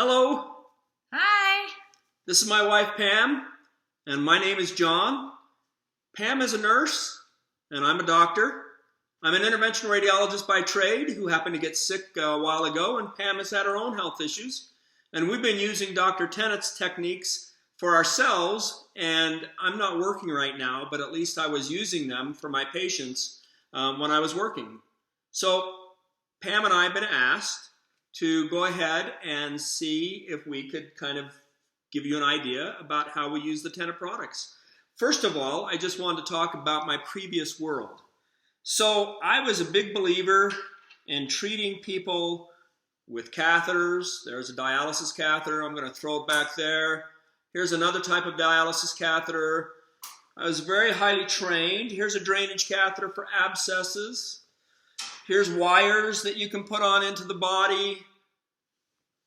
Hello, Hi. this is my wife Pam, and my name is John. Pam is a nurse, and I'm a doctor. I'm an interventional radiologist by trade who happened to get sick a while ago, and Pam has had her own health issues. And we've been using Dr. Tennant's techniques for ourselves, and I'm not working right now, but at least I was using them for my patients when I was working. So Pam and I have been asked to go ahead and see if we could kind of give you an idea about how we use the Tennant products. First of all, I just wanted to talk about my previous world. So I was a big believer in treating people with catheters. There's a dialysis catheter. I'm going to throw it back there. Here's another type of dialysis catheter. I was very highly trained. Here's a drainage catheter for abscesses. Here's wires that you can put on into the body.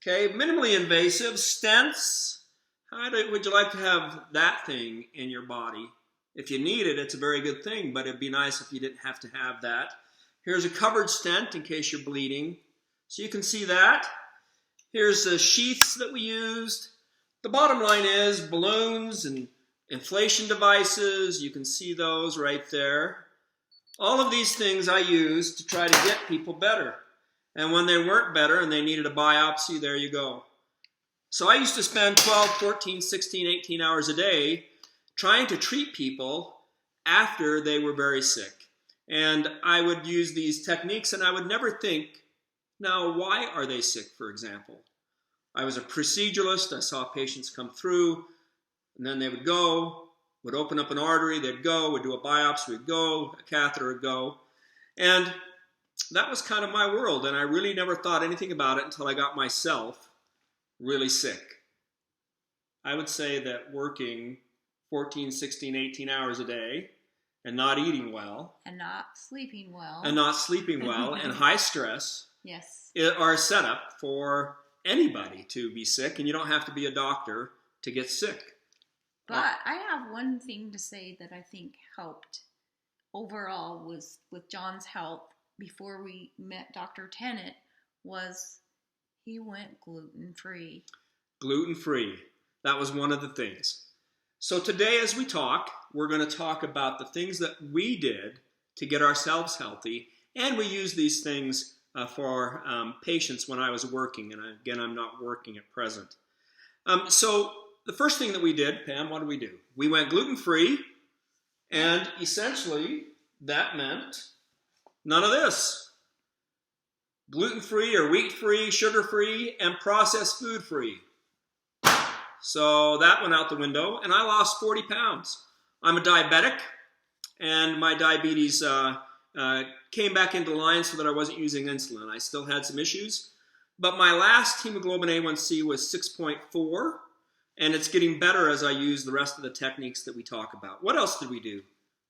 Okay, minimally invasive stents. Would you like to have that thing in your body? If you need it, it's a very good thing, but it'd be nice if you didn't have to have that. Here's a covered stent in case you're bleeding. So you can see that. Here's the sheaths that we used. The bottom line is balloons and inflation devices. You can see those right there. All of these things I used to try to get people better. And when they weren't better and they needed a biopsy, there you go. So I used to spend 12, 14, 16, 18 hours a day trying to treat people after they were very sick. And I would use these techniques and I would never think, now why are they sick, for example? I was a proceduralist. I saw patients come through and then they would go, would open up an artery, they'd go, would do a biopsy, would go, a catheter would go. And that was kind of my world, and I really never thought anything about it until I got myself really sick. I would say that working 14, 16, 18 hours a day and not eating well And not sleeping well. And high stress Yes. are set up for anybody to be sick, and you don't have to be a doctor to get sick. But I have one thing to say that I think helped overall was with John's health before we met Dr. Tennant was he went gluten-free. Gluten-free. That was one of the things. So today as we talk, we're going to talk about the things that we did to get ourselves healthy, and we use these things for patients when I was working, and again, I'm not working at present. So the first thing that we did, Pam, what did we do? We went gluten-free, and essentially that meant none of this. Gluten-free or wheat-free, sugar-free, and processed food-free. So that went out the window, and I lost 40 pounds. I'm a diabetic, and my diabetes came back into line so that I wasn't using insulin. I still had some issues, but my last hemoglobin A1C was 6.4, and it's getting better as I use the rest of the techniques that we talk about. What else did we do,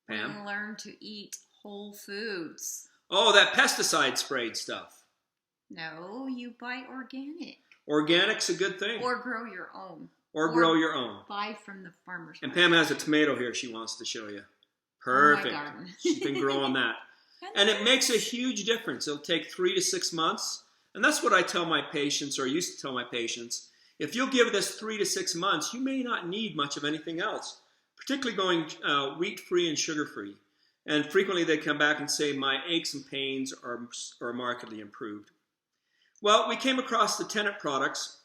Pam? We learned to eat whole foods. Oh, that pesticide sprayed stuff. No, you buy organic. Organic's a good thing. Or grow your own. Or grow your own. Buy from the farmer's And market. Pam has a tomato here she wants to show you. Perfect. Oh, my garden. She's been growing that. And it makes a huge difference. It'll take 3 to 6 months. And that's what I tell my patients, or used to tell my patients. If you'll give this 3 to 6 months, you may not need much of anything else, particularly going wheat-free and sugar-free. And frequently they come back and say, my aches and pains are markedly improved. Well, we came across the Tennant products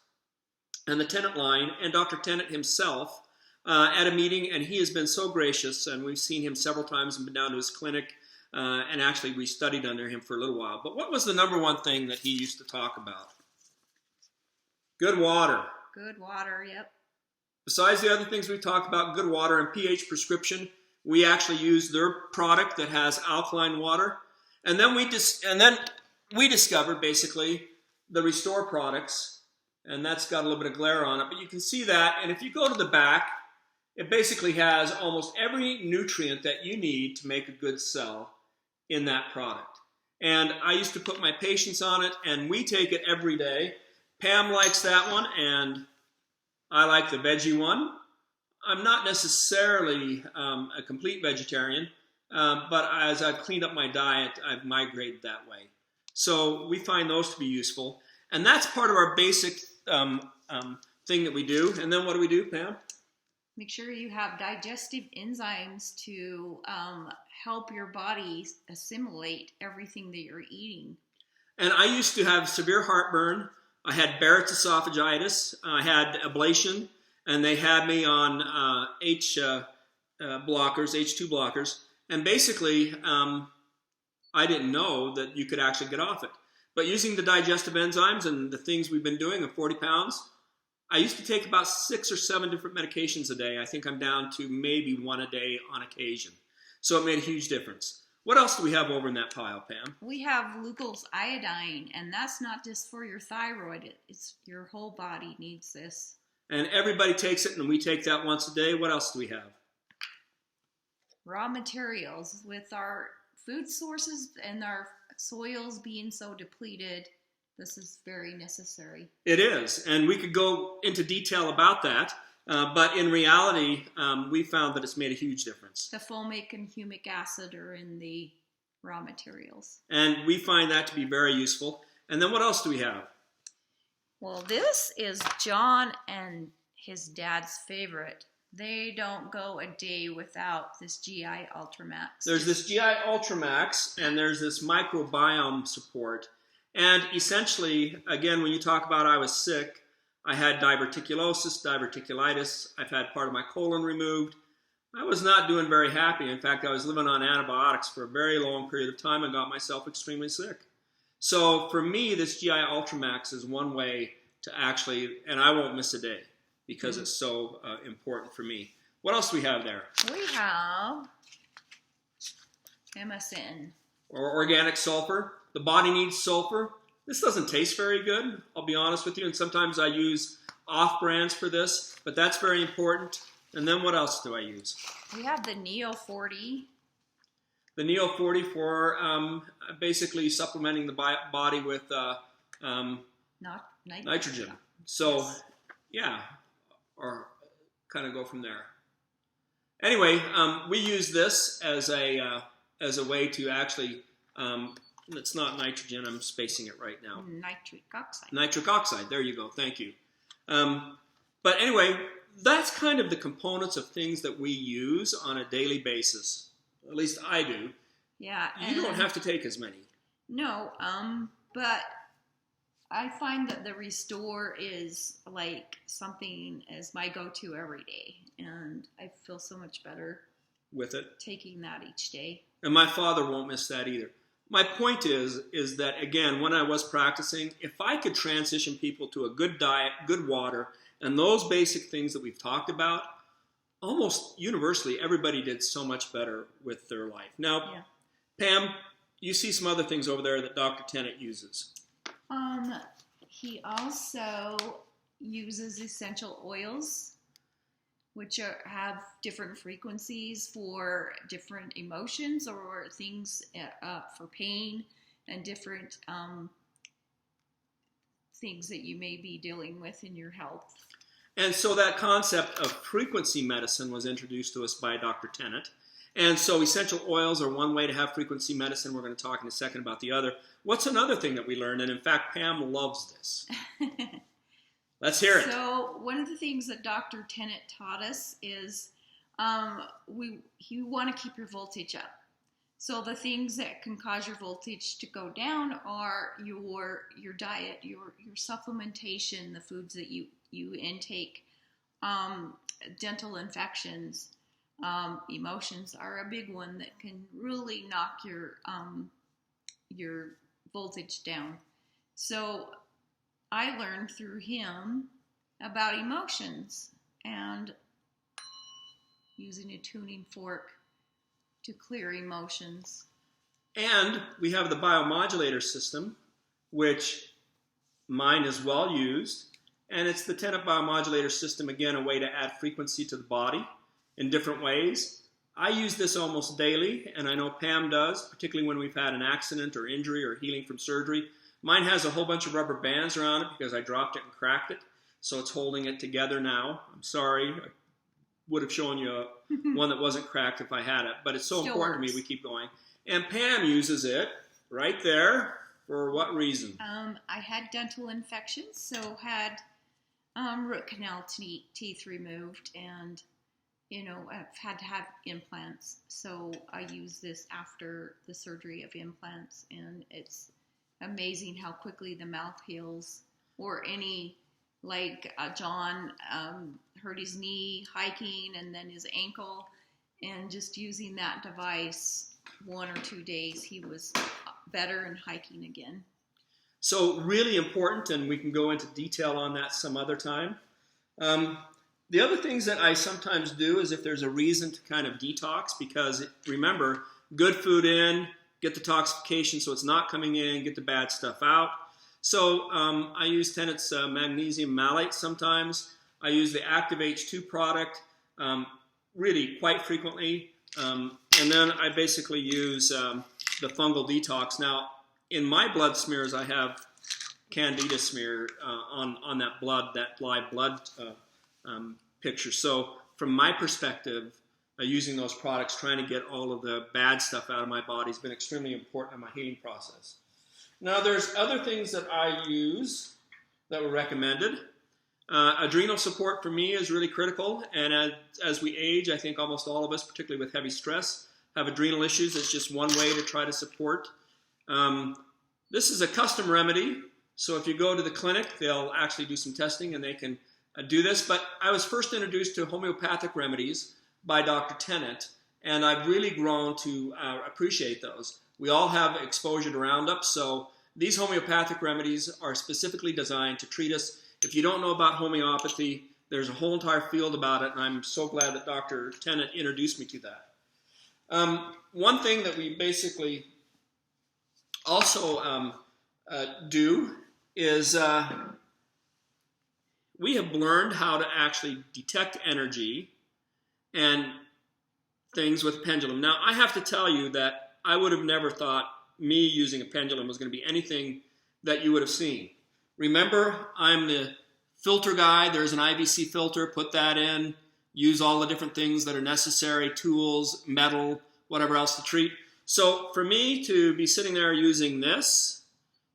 and the Tennant line and Dr. Tennant himself at a meeting, and he has been so gracious, and we've seen him several times and been down to his clinic, and actually we studied under him for a little while. But what was the number one thing that he used to talk about? Good water. Good water, yep. Besides the other things we talked about, good water and pH prescription, we actually use their product that has alkaline water. And then we discovered basically the Restore products, and that's got a little bit of glare on it, but you can see that. And if you go to the back, it basically has almost every nutrient that you need to make a good cell in that product. And I used to put my patients on it, and we take it every day. Pam likes that one, and I like the veggie one. I'm not necessarily a complete vegetarian, but as I've cleaned up my diet, I've migrated that way. So we find those to be useful. And that's part of our basic thing that we do. And then what do we do, Pam? Make sure you have digestive enzymes to help your body assimilate everything that you're eating. And I used to have severe heartburn. I had Barrett's esophagitis. I had ablation, and they had me on H2 blockers. And basically, I didn't know that you could actually get off it. But using the digestive enzymes and the things we've been doing of 40 pounds, I used to take about 6 or 7 different medications a day. I think I'm down to maybe 1 a day on occasion. So it made a huge difference. What else do we have over in that pile, Pam? We have Lugol's iodine, and that's not just for your thyroid. It's your whole body needs this. And everybody takes it, and we take that once a day. What else do we have? Raw materials. With our food sources and our soils being so depleted, this is very necessary. It is, and we could go into detail about that, but in reality, we found that it's made a huge difference. The fulvic and humic acid are in the raw materials. And we find that to be very useful. And then what else do we have? Well, this is John and his dad's favorite. They don't go a day without this GI Ultramax. There's this GI Ultramax, and there's this microbiome support. And essentially, again, when you talk about I was sick, I had diverticulosis, diverticulitis. I've had part of my colon removed. I was not doing very happy. In fact, I was living on antibiotics for a very long period of time and got myself extremely sick. So for me, this GI Ultramax is one way to actually, and I won't miss a day because it's so important for me. What else do we have there? We have MSN. Or organic sulfur. The body needs sulfur. This doesn't taste very good, I'll be honest with you, and sometimes I use off-brands for this, but that's very important. And then what else do I use? We have the Neo 40. The Neo 40 for basically supplementing the body with nitrogen. So, yes. Yeah, or kind of go from there. Anyway, we use this as a way to actually... it's not nitrogen. I'm spacing it right now. Nitric oxide. Nitric oxide. There you go. Thank you. But anyway, that's kind of the components of things that we use on a daily basis. At least I do. Yeah. You don't have to take as many. No. But I find that the Restore is like something as my go-to every day, and I feel so much better with it, taking that each day. And my father won't miss that either. My point is that, again, when I was practicing, if I could transition people to a good diet, good water, and those basic things that we've talked about, almost universally, everybody did so much better with their life. Now, yeah. Pam, you see some other things over there that Dr. Tennant uses. He also uses essential oils, which have different frequencies for different emotions or things for pain and different things that you may be dealing with in your health. And so that concept of frequency medicine was introduced to us by Dr. Tennant. And so essential oils are one way to have frequency medicine. We're going to talk in a second about the other. What's another thing that we learned? And in fact, Pam loves this. Let's hear it. So one of the things that Dr. Tennant taught us is you want to keep your voltage up. So the things that can cause your voltage to go down are your diet, your supplementation, the foods that you intake, dental infections, emotions are a big one that can really knock your voltage down. So I learned through him about emotions and using a tuning fork to clear emotions. And we have the biomodulator system, which mine is well used. And it's the Tennant biomodulator system, again, a way to add frequency to the body in different ways. I use this almost daily, and I know Pam does, particularly when we've had an accident or injury or healing from surgery. Mine has a whole bunch of rubber bands around it because I dropped it and cracked it, so it's holding it together now. I'm sorry. I would have shown you one that wasn't cracked if I had it, but it's so important to me we keep going. And Pam uses it right there. For what reason? I had dental infections, so had root canal teeth removed, and I've had to have implants, so I use this after the surgery of implants, and it's amazing how quickly the mouth heals. Or John hurt his knee hiking and then his ankle, and just using that device 1 or 2 days, he was better and hiking again. So really important, and we can go into detail on that some other time. The other things that I sometimes do is if there's a reason to kind of detox, because remember, good food in, get the detoxification so it's not coming in, get the bad stuff out. So I use Tennant's magnesium malate sometimes. I use the Active H2 product really quite frequently. And then I basically use the fungal detox. Now, in my blood smears, I have candida smear on that blood, that live blood picture. So from my perspective, using those products, trying to get all of the bad stuff out of my body has been extremely important in my healing process. Now, there's other things that I use that were recommended. Adrenal support for me is really critical, and as we age, I think almost all of us, particularly with heavy stress, have adrenal issues. It's just one way to try to support. This is a custom remedy, so if you go to the clinic, they'll actually do some testing and they can do this. But I was first introduced to homeopathic remedies by Dr. Tennant, and I've really grown to appreciate those. We all have exposure to Roundup, so these homeopathic remedies are specifically designed to treat us. If you don't know about homeopathy, there's a whole entire field about it, and I'm so glad that Dr. Tennant introduced me to that. One thing that we basically also do is we have learned how to actually detect energy and things with pendulum. Now, I have to tell you that I would have never thought me using a pendulum was going to be anything that you would have seen. Remember, I'm the filter guy. There's an IVC filter. Put that in. Use all the different things that are necessary, tools, metal, whatever else to treat. So for me to be sitting there using this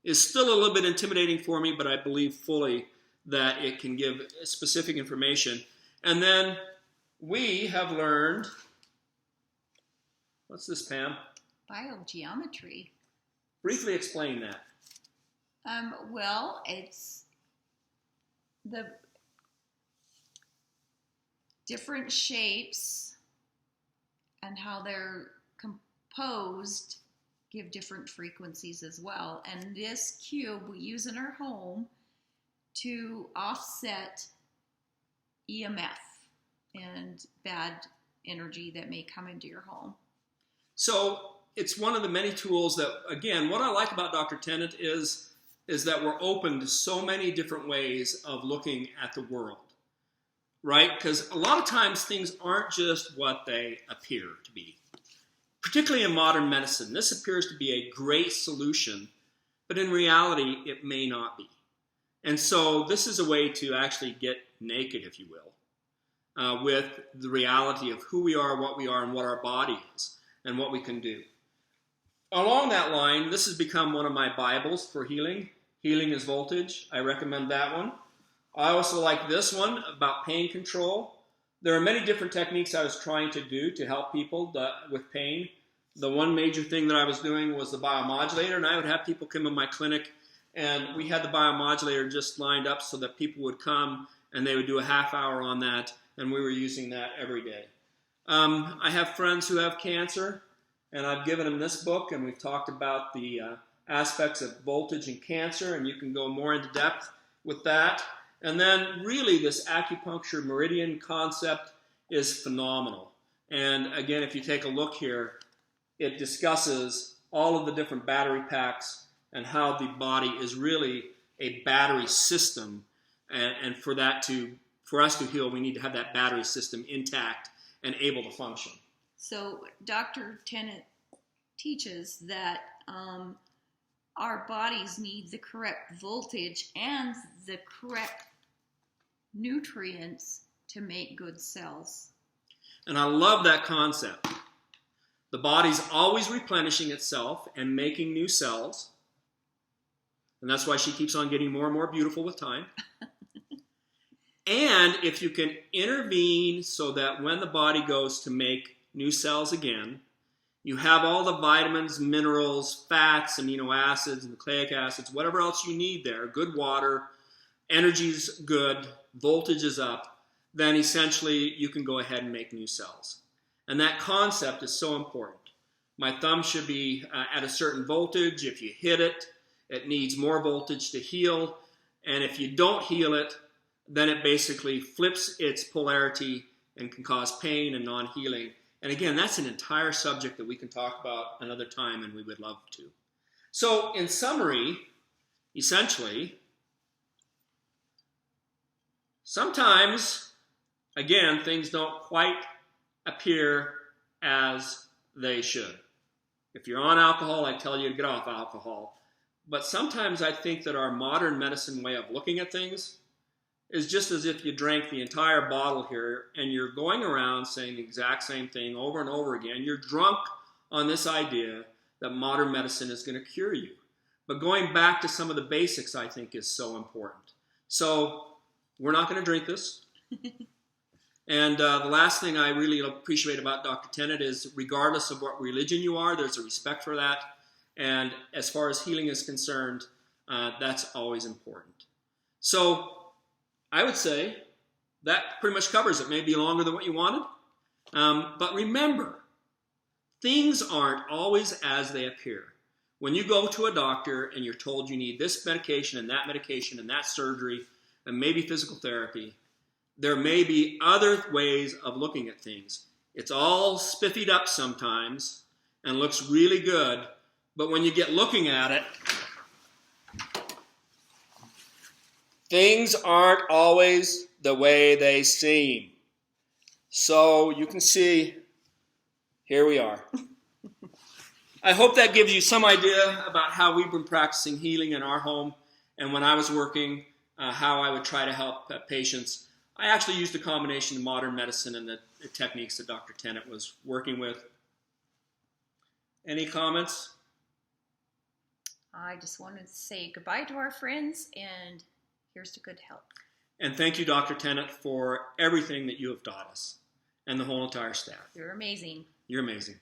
is still a little bit intimidating for me, but I believe fully that it can give specific information. And then we have learned, what's this, Pam? Biogeometry. Briefly explain that. Well, it's the different shapes and how they're composed give different frequencies as well. And this cube we use in our home to offset EMF and bad energy that may come into your home. So it's one of the many tools that, again, what I like about Dr. Tennant is that we're open to so many different ways of looking at the world, right? Because a lot of times things aren't just what they appear to be. Particularly in modern medicine, this appears to be a great solution, but in reality, it may not be. And so this is a way to actually get naked, if you will, with the reality of who we are, and what our body is, and what we can do. Along that line, this has become one of my Bibles for healing. Healing is Voltage. I recommend that one. I also like this one about pain control. There are many different techniques I was trying to do to help people with pain. The one major thing that I was doing was the biomodulator, and I would have people come in my clinic, and we had the biomodulator just lined up so that people would come and they would do a half hour on that, and we were using that every day. I have friends who have cancer, and I've given them this book, and we've talked about the aspects of voltage and cancer, and you can go more into depth with that. And then really this acupuncture meridian concept is phenomenal. And again, if you take a look here, it discusses all of the different battery packs and how the body is really a battery system. And for us to heal, we need to have that battery system intact and able to function. So Dr. Tennant teaches that our bodies need the correct voltage and the correct nutrients to make good cells. And I love that concept. The body's always replenishing itself and making new cells. And that's why she keeps on getting more and more beautiful with time. And if you can intervene so that when the body goes to make new cells again, you have all the vitamins, minerals, fats, amino acids, nucleic acids, whatever else you need there, good water, energy's good, voltage is up, then essentially you can go ahead and make new cells. And that concept is so important. My thumb should be at a certain voltage. If you hit it, it needs more voltage to heal. And if you don't heal it, then it basically flips its polarity and can cause pain and non-healing. And again, that's an entire subject that we can talk about another time, and we would love to. So in summary, essentially, sometimes, again, things don't quite appear as they should. If you're on alcohol, I tell you to get off alcohol. But sometimes I think that our modern medicine way of looking at things is just as if you drank the entire bottle here and you're going around saying the exact same thing over and over again. You're drunk on this idea that modern medicine is going to cure you. But going back to some of the basics, I think, is so important. So we're not going to drink this. And the last thing I really appreciate about Dr. Tennant is regardless of what religion you are, there's a respect for that. And as far as healing is concerned, that's always important. So I would say that pretty much covers it. Maybe longer than what you wanted. But remember, things aren't always as they appear. When you go to a doctor and you're told you need this medication and that surgery and maybe physical therapy, there may be other ways of looking at things. It's all spiffied up sometimes and looks really good, but when you get looking at it, things aren't always the way they seem. So you can see, here we are. I hope that gives you some idea about how we've been practicing healing in our home, and when I was working, how I would try to help patients. I actually used a combination of modern medicine and the techniques that Dr. Tennant was working with. Any comments? I just wanted to say goodbye to our friends, and here's to good health. And thank you, Dr. Tennant, for everything that you have taught us and the whole entire staff. You're amazing. You're amazing.